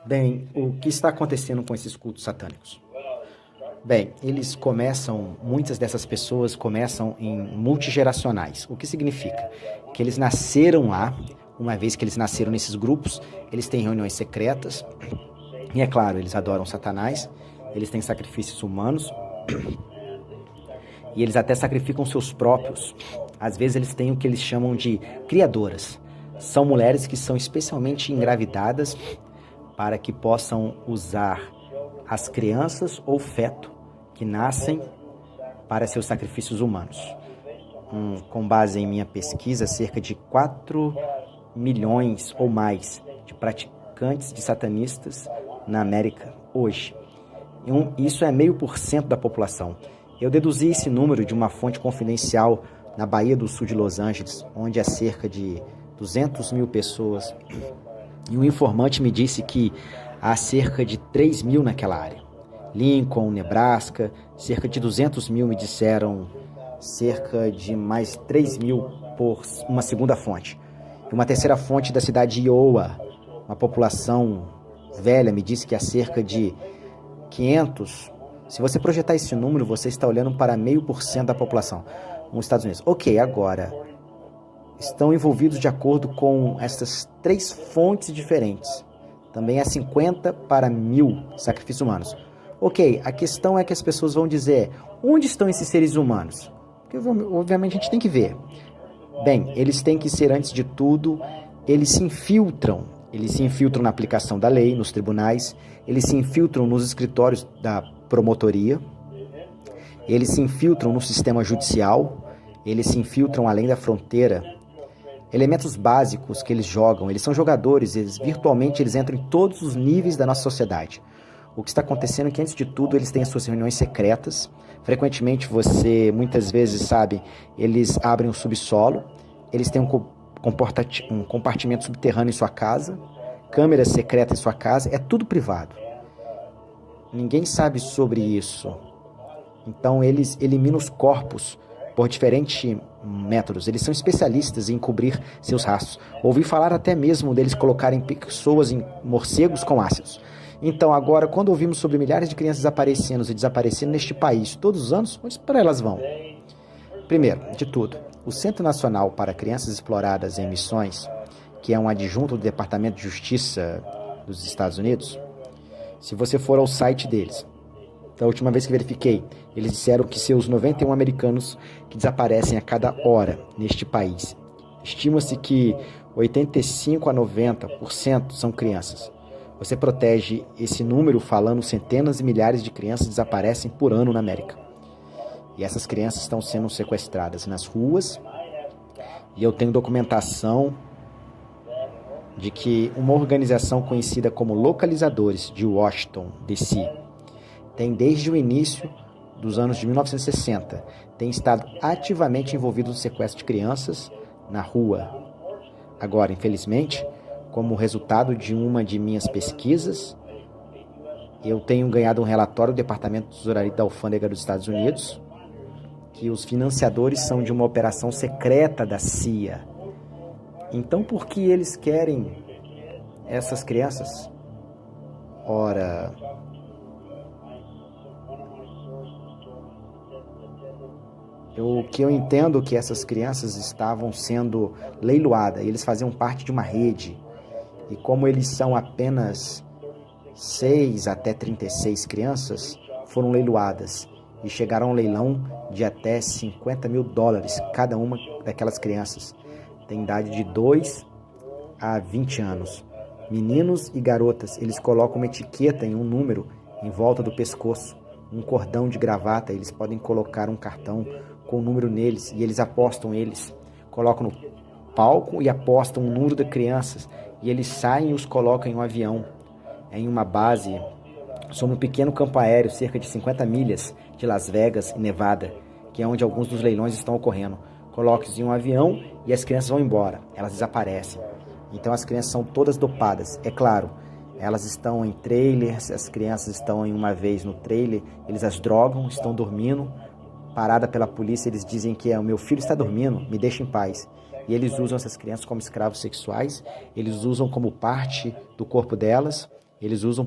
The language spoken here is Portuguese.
Bem, o que está acontecendo com esses cultos satânicos? Bem, muitas dessas pessoas começam em multigeracionais. O que significa? Que eles nasceram lá, uma vez que eles nasceram nesses grupos, eles têm reuniões secretas, e é claro, eles adoram Satanás, eles têm sacrifícios humanos, e eles até sacrificam seus próprios. Às vezes eles têm o que eles chamam de criadoras. São mulheres que são especialmente engravidadas para que possam usar as crianças ou feto que nascem para seus sacrifícios humanos. Com base em minha pesquisa, cerca de 4 milhões ou mais de praticantes de satanistas na América hoje. Isso é 0,5% da população. Eu deduzi esse número de uma fonte confidencial na Bahia do Sul de Los Angeles, onde há cerca de 200 mil pessoas. E um informante me disse que há cerca de 3 mil naquela área. Lincoln, Nebraska, cerca de 200 mil me disseram, cerca de mais 3 mil por uma segunda fonte. E uma terceira fonte da cidade de Iowa, uma população velha, me disse que há cerca de 500. Se você projetar esse número, você está olhando para 0,5% da população nos Estados Unidos. Ok, agora, estão envolvidos de acordo com essas 3 fontes diferentes. Também é 50 para 1.000 sacrifícios humanos. Ok, a questão é que as pessoas vão dizer, onde estão esses seres humanos? Porque, obviamente, a gente tem que ver. Bem, eles têm que ser, antes de tudo, eles se infiltram na aplicação da lei, nos tribunais, eles se infiltram nos escritórios da promotoria, eles se infiltram no sistema judicial, eles se infiltram além da fronteira. Elementos básicos que eles jogam, eles são jogadores, virtualmente eles entram em todos os níveis da nossa sociedade. O que está acontecendo é que, antes de tudo, eles têm as suas reuniões secretas. Frequentemente, muitas vezes sabe, eles abrem o subsolo, eles têm um compartimento subterrâneo em sua casa, câmeras secretas em sua casa, é tudo privado. Ninguém sabe sobre isso. Então, eles eliminam os corpos por diferentes métodos. Eles são especialistas em cobrir seus rastros. Ouvi falar até mesmo deles colocarem pessoas em morcegos com ácidos. Então, agora, quando ouvimos sobre milhares de crianças desaparecendo neste país todos os anos, onde para elas vão? Primeiro, de tudo, o Centro Nacional para Crianças Exploradas em Missões, que é um adjunto do Departamento de Justiça dos Estados Unidos, se você for ao site deles, da última vez que verifiquei, eles disseram que seus 91 americanos que desaparecem a cada hora neste país. Estima-se que 85 a 90% são crianças. Você protege esse número falando centenas e milhares de crianças desaparecem por ano na América. E essas crianças estão sendo sequestradas nas ruas. E eu tenho documentação de que uma organização conhecida como Localizadores de Washington, D.C., tem desde o início dos anos de 1960, tem estado ativamente envolvido no sequestro de crianças na rua. Agora, infelizmente, como resultado de uma de minhas pesquisas, eu tenho ganhado um relatório do Departamento de Tesouraria da Alfândega dos Estados Unidos, que os financiadores são de uma operação secreta da CIA. Então, por que eles querem essas crianças? Ora, o que eu entendo é que essas crianças estavam sendo leiloadas, eles faziam parte de uma rede. E como eles são apenas 6 até 36 crianças, foram leiloadas e chegaram a um leilão de até $50 mil cada uma daquelas crianças. Tem idade de 2 a 20 anos. Meninos e garotas, eles colocam uma etiqueta em um número em volta do pescoço, um cordão de gravata, eles podem colocar um cartão com um número neles e eles colocam no palco e apostam o número de crianças e eles saem e os colocam em um avião, em uma base, sobre um pequeno campo aéreo, cerca de 50 milhas de Las Vegas e Nevada, que é onde alguns dos leilões estão ocorrendo. Colocam-os em um avião e as crianças vão embora, elas desaparecem. Então as crianças são todas dopadas, é claro, elas estão em trailers, as crianças estão em uma vez no trailer, eles as drogam, estão dormindo, parada pela polícia, eles dizem que o meu filho está dormindo, me deixa em paz. E eles usam essas crianças como escravos sexuais, eles usam como parte do corpo delas Eles usam